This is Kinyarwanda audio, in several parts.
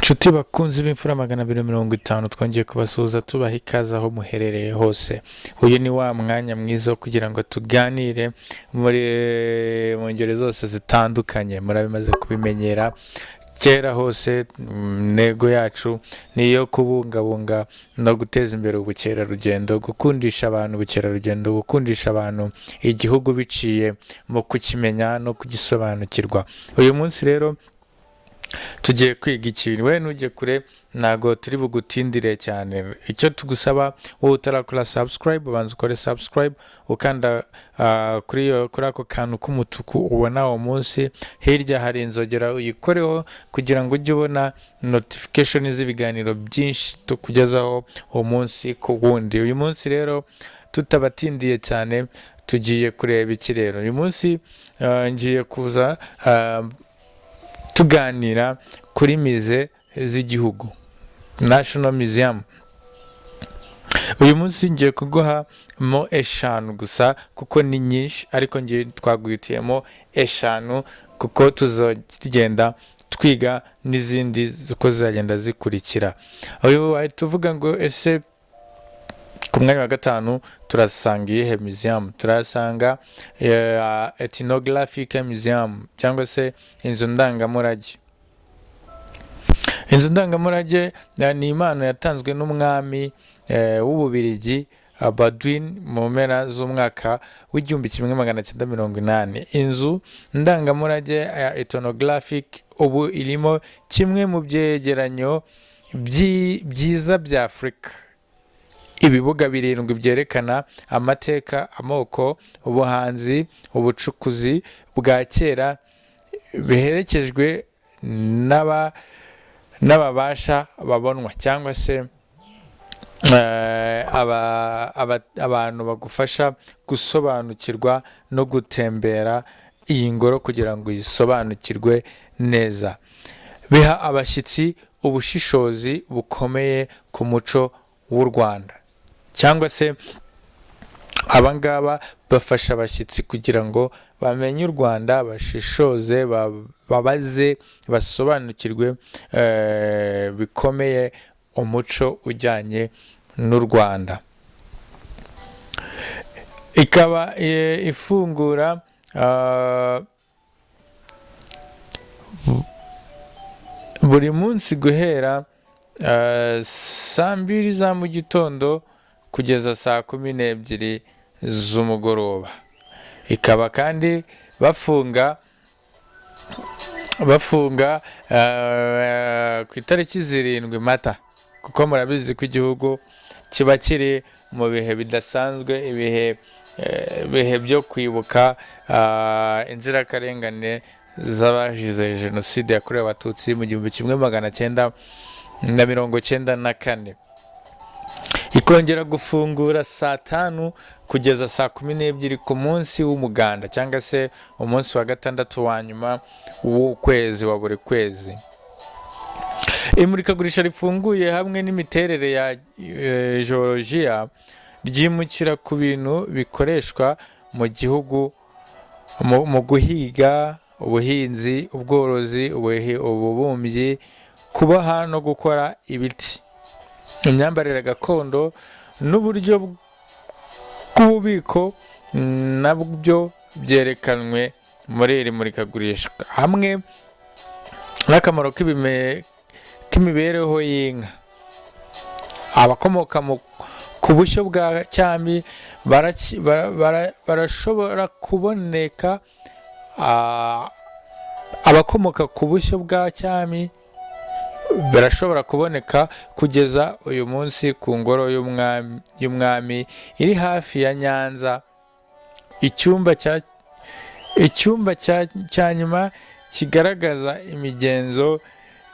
Nshuti bakunzi b'imfura 250 twongeye kubasuhuza tubaha ikaze aho muherereye hose. Uyu ni wa mwanya mwiza wo kugira ngo tuganire mu ngeri zose zitandukanye. Murabimaze kubimenyera kera hose. Ntego yacu ni iyo kubungabunga no guteza imbere ubukerarugendo, gukundisha abantu ubukerarugendo, gukundisha abantu igihugu biciye mu kukimenya no kugisobanukirwa. Uyu munsi rero tugiye kwiga ikintu. We ntujye kure, ntago turi bugutindire cyane. Icyo tugusaba wowe utarakora subscribe, ubanza ukore subscribe, ukanda kuri ako kantu k'umutuku ubona uwo munsi. Hirya hari inzogera, uyikoreho kugira ngo ujye ubona notification z'ibiganiro byinshi tukugezaho uwo munsi ku wundi. Uyu munsi rero tutabatindiye cyane, tugiye kureba iki rero. Uyu munsi ngiye kuza tuganira kuri mize z'igihugu, National Museum. Uyu munsi ngiye kuguha mo eshanu gusa kuko ni nyinshi, ariko ngiye twaguhitiyemo eshanu kuko tuzagenda twiga n'izindi ziko zizagenda zikurikira. Uyu wahita uvuga ngo ese ku mwanya wa gatanu turasanga iyihe museum? Turasanga ethnographic museum cyangwa se inzu ndangamurage. Inzu ndangamurage ni impano yatanzwe n'umwami w'Ububiligi Baudouin mu mpera z'umwaka w'1980. Inzu ndangamurage ya ethnographic ubu irimo kimwe mu byegeranyo byiza bya Afurika. Ibibuga 7 byerekana amateka, amoko, ubuhanzi, ubucukuzi bwa kera, biherekejwe n'ababasha babonwa cyangwa se abantu bagufasha gusobanukirwa no gutembera iyi ngoro kugira ngo yisobanukirwe neza. Biha abashyitsi ubushishozi bukomeye ku muco w'u Rwanda, cyangwa se abangaba bafasha abashyitsi kugira ngo bamenye u Rwanda, bashishoze, babaze, basobanukirwe bikomeye umuco ujyanye n'u Rwanda. Ikaba ifungura buri munsi guhera saa 2 za mu gitondo kugeza saa 12 z'umugoroba. Ikaba kandi bafunga ku itariki 7 Mata, kuko murabizi ko igihugu kiba kiri mu bihe bidasanzwe, ibihe byo kwibuka inzirakarengane z'abazize jenoside yakorewe abatutsi mu 1994. Ikongera gufungura saa 5 kugeza saa 12 ku munsi w'umuganda, cyangwa se umunsi wa gatandatu wa nyuma w'ukwezi wa buri kwezi. Imurikagurisha rifunguye hamwe n'imiterere ya geologiya ryimukira ku bintu bikoreshwa mu gihugu mu guhiga, ubuhinzi, ubworozi, ububumbyi, kuboha no gukora ibiti, imyambarire gakondo n'uburyo bw'ububiko nabyo byerekanwe muri iri murikagurisha, hamwe n'akamaro k'imibereho y'inka. Abakomoka ku bushyo bwa cyami barashobora kuboneka. Abakomoka ku bushyo bwa cyami barashobora kuboneka kugeza uyu munsi ku ngoro y'umwami iri hafi ya Nyanza. Icyumba cya nyuma kigaragaza imigenzo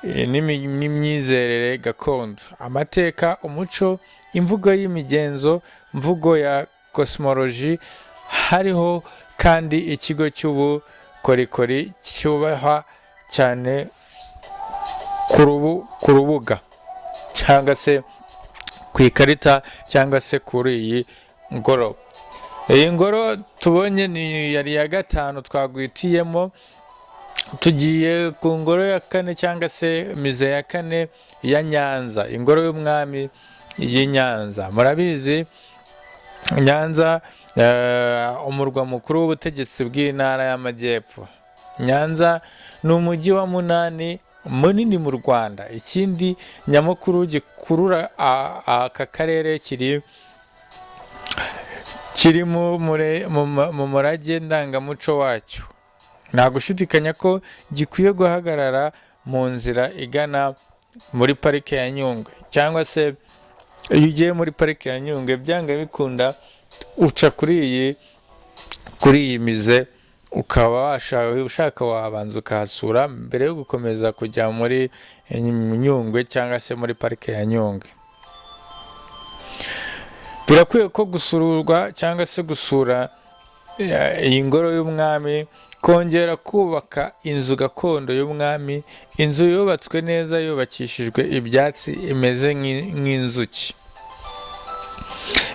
n'imyizerere gakondo, amateka, umuco, imvugo y'imigenzo, mvugo ya cosmology. Hariho kandi ikigo cy'ubukorikori cyubahwa cyane ku rubuga, cyangwa se ku ikarita, cyangwa se kuri iyi ngoro. Iyi ngoro tubonye ni yari ya gatanu twagwitiyemo, tugiye ku ngoro ya kane cyangwa se mize ya kane ya Nyanza, ingoro y'umwami y'i Nyanza. Murabizi Nyanza umurwa mukuru w'ubutegetsi bw'intara y'Amajyepfo. Nyanza ni umujyi wa munani munini mu Rwanda. Ikindi nyamukuru gikurura aka karere kiri mu murage ndangamuco wacyo. Nta gushidikanya ko gikwiye guhagarara mu nzira igana muri parike ya Nyungwe, cyangwa se iyo ugiye muri parike ya Nyungwe byanga bikunda uca kuri iyi mize, ukaba ushaka wabanza ukahasura mbere yo gukomeza kujya muri Nyungwe cyangwa se muri parike ya Nyungwe. Birakwiye ko gusurwa cyangwa se gusura iyi ngoro y'umwami, kongera kubaka inzu gakondo y'umwami, inzu yubatswe neza yubakishijwe ibyatsi imeze nk'inzuki.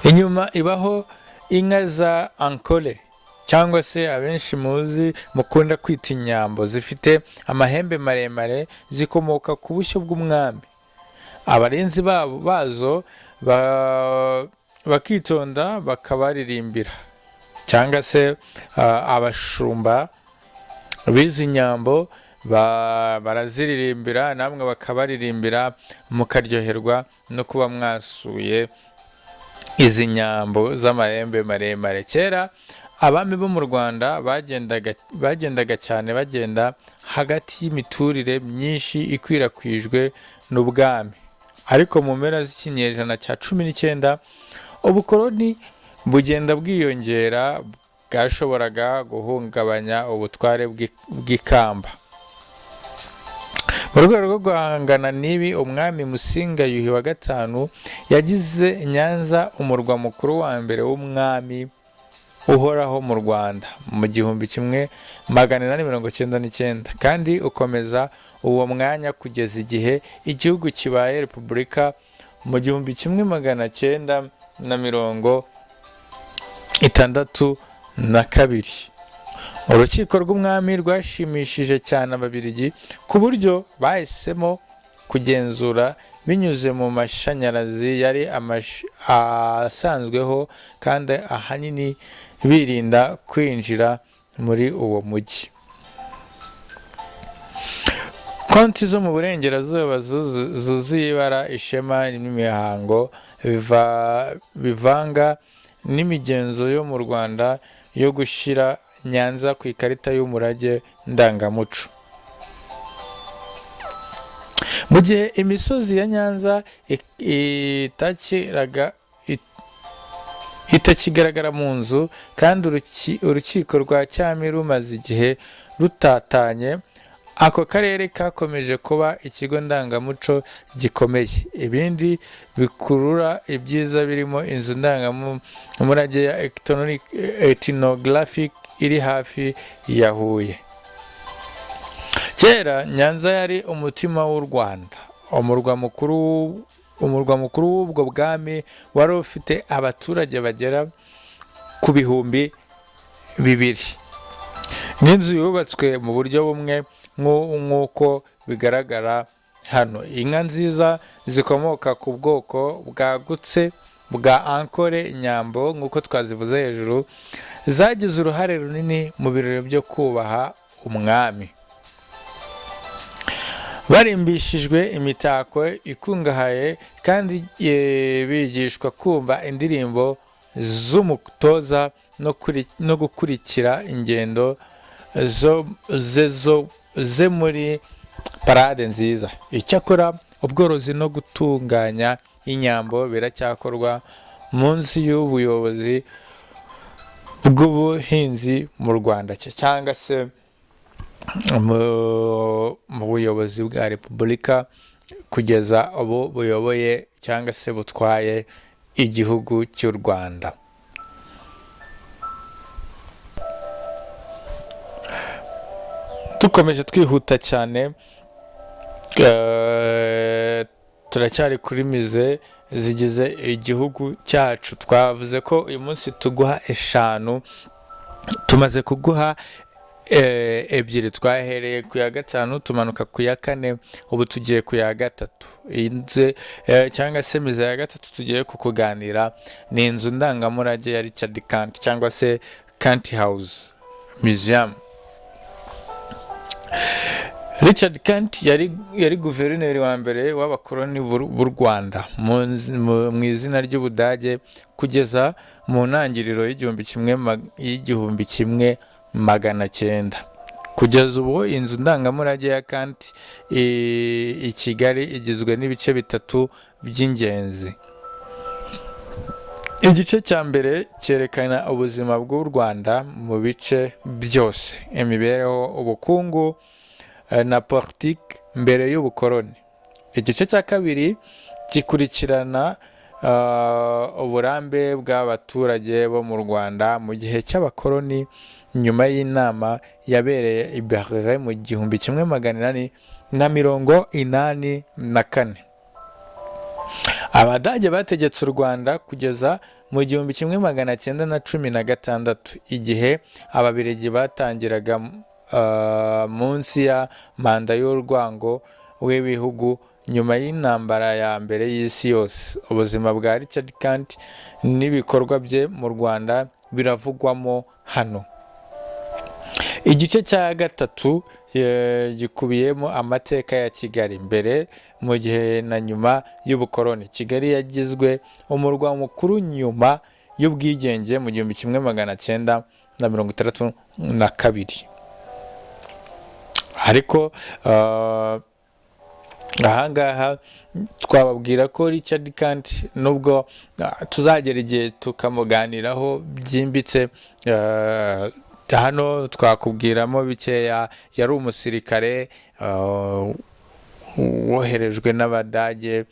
Inyuma ibaho inka za ankole cyangwa se abenshi muzi mukunda kwita inyambo, zifite amahembe maremare, zikomoka ku bushyo bw'umwami. Abarinzi bazo bakitonda bakabaririmbira, cyangwa se abashumba b'izi nyambo baraziririmbira, namwe bakabaririmbira, mukaryoherwa no kuba mwasuye izi nyambo z'amahembe maremare. Kera abami bo mu Rwanda bagendaga cyane bagenda hagati y'imiturire myinshi ikwirakwijwe n'ubwami, ariko mu mpera z'ikinyejana cya 19 ubukoloni bugenda bwiyongera, bwashoboraga guhungabanya ubutware bw'ikamba. Mu rwego rwo guhangana n'ibi, umwami Musinga Yuhi wa gatanu yagize Nyanza umurwa mukuru wa mbere w'umwami uhoraho mu Rwanda mu 1899, kandi ukomeza uwo mwanya kugeza igihe igihugu kibaye repubulika mu 1962. Urukiko rw'umwami rwashimishije cyane Ababiligi ku buryo bahisemo kugenzura binyuze mu mashanyarazi yari asanzweho, kandi ahanini birinda kwinjira muri uwo mujyi. Konti zo mu burengerazuba zuzuye ibara, ishema n'imihango bivanga n'imigenzo yo mu Rwanda yo gushyira Nyanza ku ikarita y'umurage ndangamuco. Mu gihe imisozi ya Nyanza itakigaragara mu nzu, kandi urukiko rwa cyami rumaze igihe rutatanye, ako karere kakomeje kuba ikigo ndangamuco gikomeye. Ibindi bikurura ibyiza birimo inzu ndangamurage ya ethnographic iri hafi ya Huye. Kera Nyanza yari umutima w'u Rwanda, umurwa mukuru w'ubwo bwami, wari ufite abaturage bagera ku 200,000, n'inzu yubatswe mu buryo bumwe nk'uko bigaragara hano. Inka nziza zikomoka ku bwoko bwagutse bwa ankole nyambo, nk'uko twazivuze hejuru, zagize uruhare runini mu birori byo kubaha umwami. Barimbishijwe imitako ikungahaye, kandi bigishwa kumva indirimbo z'umutoza no gukurikira ingendo ze muri parade nziza. Icyakora ubworozi no gutunganya inyambo biracyakorwa munsi y'ubuyobozi bw'ubuhinzi mu Rwanda, cyangwa se mu buyobozi bwa repubulika kugeza ubu buyoboye cyangwa se butwaye igihugu cy'u Rwanda. Dukomeje twihuta cyane, turacyari kuri mize zigize igihugu cyacu. Twavuze ko uyu munsi tuguha 5, tumaze kuguha ebyiri. Twahereye ku ya gatanu tumanuka ku ya kane, ubu tugiye ku ya gatatu. Cyangwa se mize ya gatatu tugiye kukuganira ni inzu ndangamurage ya Richard Kandt cyangwa se Kandt House Museum. Richard Kandt yari guverineri wa mbere w'abakoloni b'u Rwanda mu izina ry'Ubudage kugeza mu ntangiriro y'igihumbi kimwe magana cyenda. Kugeza ubu inzu ndangamurage ya Kandt i Kigali igizwe n'ibice bitatu by'ingenzi. Igice cya mbere cyerekana ubuzima bw'u Rwanda mu bice byose, imibereho, ubukungu na politiki mbere y'ubukoloni. Igice cya kabiri gikurikirana uburambe bw'abaturage bo mu Rwanda mu gihe cy'abakoloni nyuma y'inama yabereye i Berlin mu 1884. Abadage bategetse u Rwanda kugeza mu 1916 igihe Ababiligi batangiraga munsi ya manda y'urwango w'ibihugu nyuma y'intambara ya mbere y'isi yose. Ubuzima bwa Richard Kandt n'ibikorwa bye mu Rwanda biravugwamo hano. Igice cya gatatu gikubiyemo amateka ya Kigali mbere, mu gihe na nyuma y'ubukoloni. Kigali yagizwe umurwa mukuru nyuma y'ubwigenge mu 1962. Ariko ahangaha twababwira ko Richard Kandt nubwo tuzagera igihe tukamuganiraho byimbitse, hano twakubwiramo bikeya. Yari umusirikare woherejwe n'Abadage.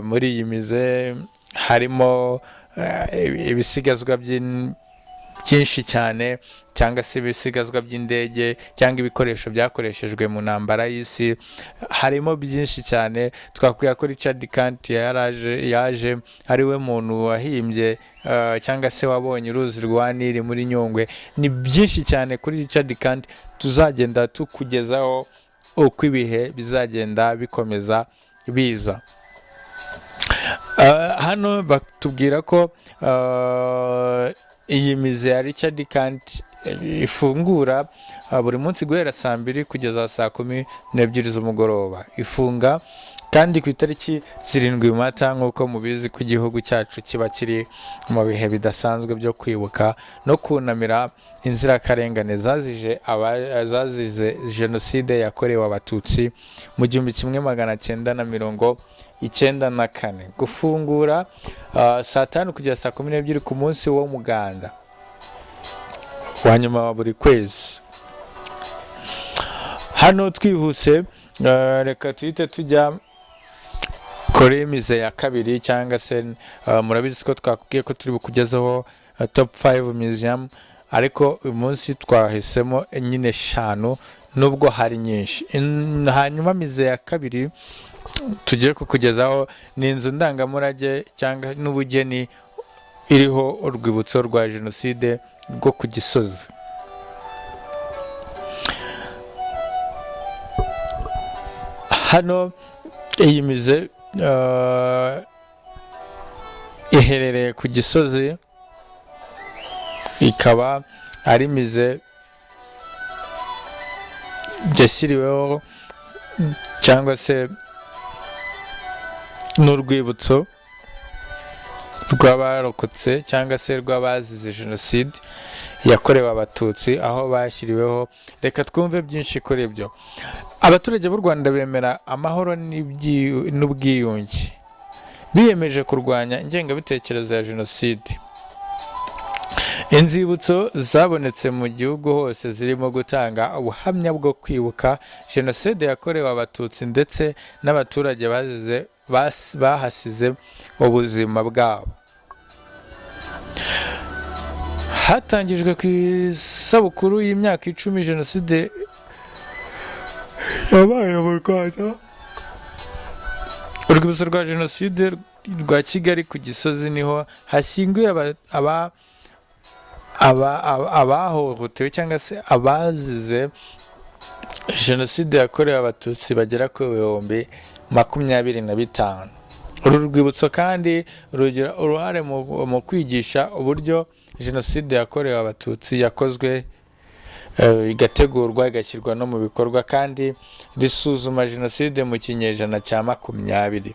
Muri iyi mize harimo ibisigazwa byinshi cyane, cyangwa se ibisigazwa by'indege cyangwa ibikoresho byakoreshejwe mu ntambara y'isi. Harimo byinshi cyane. Twakwiye ko Richard Kandt yaje ari we muntu wahimbye cyangwa se wabonye uruzi rwa Nili muri Nyungwe. Ni byinshi cyane kuri Richard Kandt tuzagenda tukugezaho uko ibihe bizagenda bikomeza biza. Hano batubwira ko iyi mize ya Richard Kandt ifungura buri munsi guhera saa 2 kugeza saa 12 z'umugoroba. Ifunga kandi ku itariki 7 Mata, nk'uko mubizi ko igihugu cyacu kiba kiri mu bihe bidasanzwe byo kwibuka no kunamira inzirakarengane zazize jenoside yakorewe Abatutsi mu 1994. Gufungura saa 5 kugeza saa 12 ku munsi w'umuganda wa nyuma wa buri kwezi. Hano twihuse, reka tuhite tujya kuri mize ya kabiri, cyangwa se murabizi ko twakubwiye ko turi bukugezaho top 5 museum, ariko uyu munsi twahisemo nyine 5 nubwo hari nyinshi. Hanyuma mize ya kabiri tugiye kukugezaho ni inzu ndangamurage cyangwa n'ubugeni iriho urwibutso rwa jenoside rwo ku Gisozi. Hano iyi mize iherereye ku Gisozi, ikaba ari mize yashyiriweho cyangwa se n'urwibutso rw'abarokotse cyangwa se rw'abazize jenoside yakorewe Abatutsi, aho bashyiriweho. Reka twumve byinshi kuri ibyo. Abaturage b'u Rwanda bemera amahoro n'ubwiyunge, biyemeje kurwanya ingengabitekerezo ya jenoside. Inzibutso zabonetse mu gihugu hose zirimo gutanga ubuhamya bwo kwibuka jenoside yakorewe Abatutsi ndetse n'abaturage bahasize ubuzima bwabo. Hatangijwe ku isabukuru y'imyaka 10 jenoside yabaye mu Rwanda urwibutso rwa jenoside rwa Kigali ku Gisozi, niho hashyinguye abahohotewe cyangwa se abazize jenoside yakorewe abatutsi bagera ku bihumbi 25. Uru rwibutso kandi rugira uruhare mu kwigisha uburyo jenoside yakorewe abatutsi yakozwe, igategurwa igashyirwa no mu bikorwa, kandi risuzuma jenoside mu kinyejana cya 20.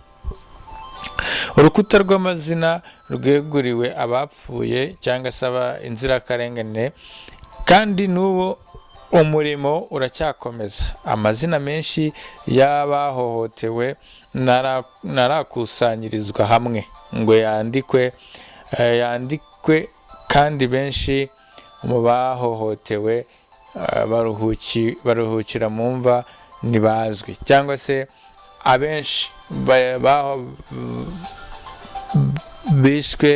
Urukuta rw'amazina rweguriwe abapfuye cyangwa se inzirakarengane, kandi n'ubu umurimo uracyakomeza. Amazina menshi y'abahohotewe narakusanyirizwa hamwe ngo yandikwe, kandi benshi mu bahohotewe baruhukira mu mva ntibazwi, cyangwa se abenshi bishwe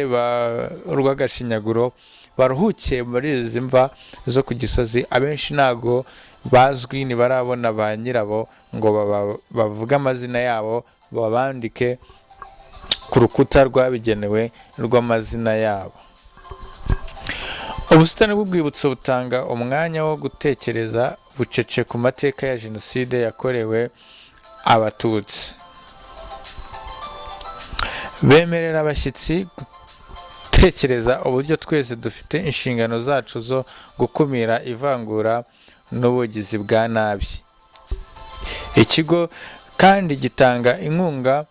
rw'agashinyaguro baruhukiye muri izi mva zo ku Gisozi. Abenshi ntago bazwi, ntibarabona ba nyirabo ngo bavuge amazina yabo, babandike ku rukuta rwabigenewe rw'amazina yabo. Ubusitani bw'urwibutso butanga umwanya wo gutekereza bucece ku mateka ya jenoside yakorewe abatutsi. Bemerera abashyitsi gutekereza uburyo twese dufite inshingano zacu zo gukumira ivangura n'ubugizi bwa nabi. Ikigo kandi gitanga inkunga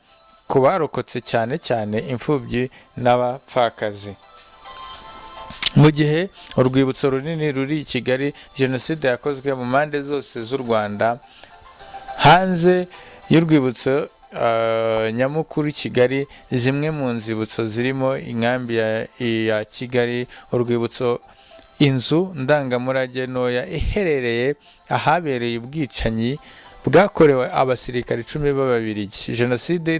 ku barokotse, cyane cyane imfubyi n'abapfakazi. Mu gihe urwibutso runini ruri i Kigali, jenoside yakozwe mu mpande zose z'u Rwanda. Hanze y'urwibutso nyamukuru Kigali, zimwe mu nzibutso zirimo inkambi ya Kigali, urwibutso inzu ndangamurage ntoya iherereye ahabereye ubwicanyi bwakorewe abasirikare 10 b'Ababiligi. Jenoside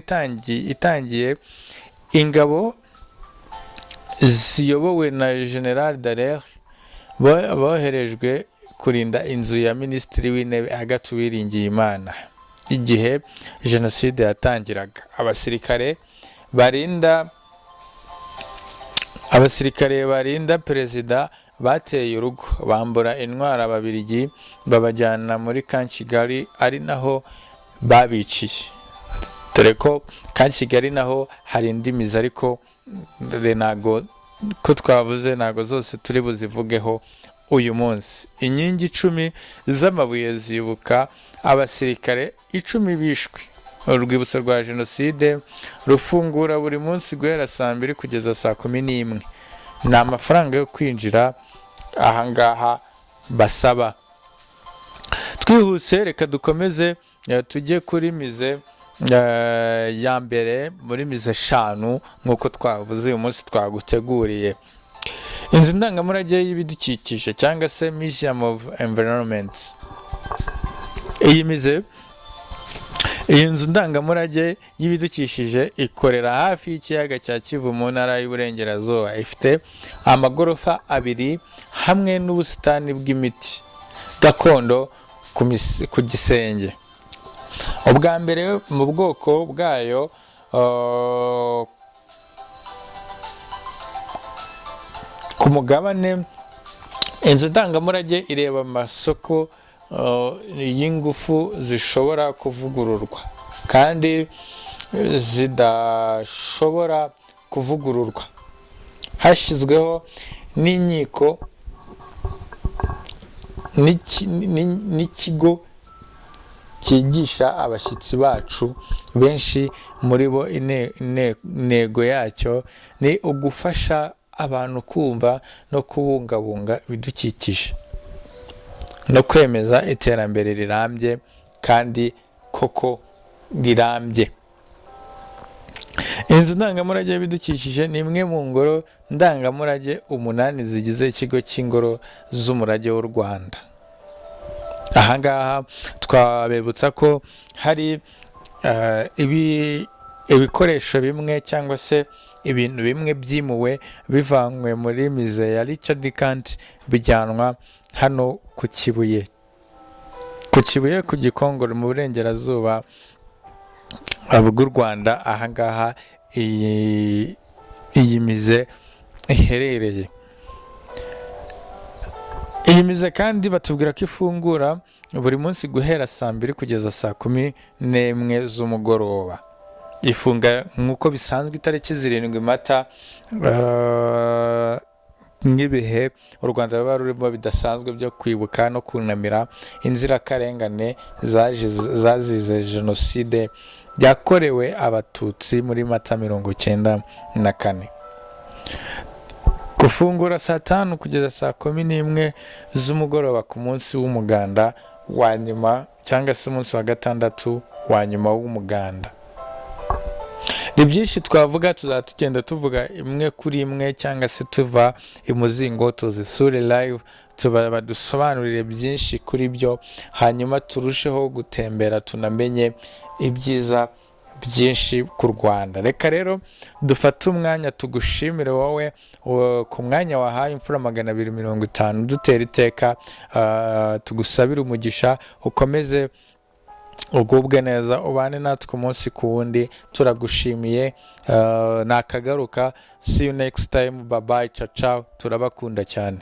itangiye, ingabo ziyobowe na General Dallaire boherejwe kurinda inzu ya Minisitiri w'Intebe Agathe Uwiringiyimana. Igihe jenoside yatangiraga, abasirikare barinda perezida bateye urugo, bambura intwara Ababiligi, babajyana muri Camp Kigali, ari naho babiciye. Dore ko Camp Kigali naho hari indimizi, ariko ntago ko twavuze ntago zose turi buzivugeho uyu munsi. Inkingi 10 z'amabuye zibuka abasirikare 10 bishwe. Urwibutso rwa jenoside rufungura buri munsi guhera saa 2 kugeza saa 11. Ni amafaranga yo kwinjira ahangaha basaba. Twihuse reka dukomeze tujye kuri mize ya mbere muri mize 5 nk'uko twavuze uyu munsi twaguteguriye. Inzu ndangamurage y'ibidukikije cyangwa se Museum of Environment. Iyi nzu ndangamurage y'ibidukikije ikorera hafi y'ikiyaga cya Kivu mu ntara y'Uburengerazuba. Ifite amagorofa 2 hamwe n'ubusitani bw'imiti gakondo ku gisenge. Ubwa mbere mu bwoko bwayo ku mugabane, inzu ndangamurage ireba amasoko y'ingufu zishobora kuvugururwa kandi zidashobora kuvugururwa. Hashyizweho n'inkiko n'ikigo cyigisha abashyitsi bacu benshi muri bo. Intego yacyo ni ugufasha abantu kumva no kubungabunga ibidukikije no kwemeza iterambere rirambye kandi koko rirambye. Inzu ndangamurage y'ibidukikije ni imwe mu ngoro ndangamurage 8 zigize ikigo cy'ingoro z'umurage w'u Rwanda. Ahangaha twabibutsa ko hari ibikoresho bimwe cyangwa se ibintu bimwe byimuwe bivanywe muri mize ya Richard Kandt bijyanwa hano ku Kibuye ku Gikongoro mu burengerazuba bw'u Rwanda. Ahangaha iyi mize iherereye. iyi mize kandi batubwira ko ifungura buri munsi guhera saa 2 kugeza saa 11 z'umugoroba. Ifunga nk'uko bisanzwe itariki 7 Mata, nk'ibihe u Rwanda ruba rurimo bidasanzwe byo kwibuka no kunamira inzirakarengane zazize jenoside yakorewe abatutsi muri Mata 1994. Gufungura saa 5 kugeza saa 11 z'umugoroba ku munsi w'umuganda wa nyuma cyangwa se umunsi wa gatandatu wa nyuma w'umuganda. Ni byinshi twavuga, tugenda tuvuga imwe kuri imwe cyangwa se tuva imuzingo tuzisure live, badusobanurire byinshi kuri byo, hanyuma turusheho gutembera tunamenye ibyiza byinshi ku Rwanda. Reka rero dufate umwanya tugushimire wowe ku mwanya wahaye imfura 250 dutera iteka, tugusabira umugisha, ukomeze ugubwe neza, ubane natwe umunsi ku wundi. Turagushimiye, nakagaruka. See you next time, bye bye, ciao ciao, turabakunda cyane.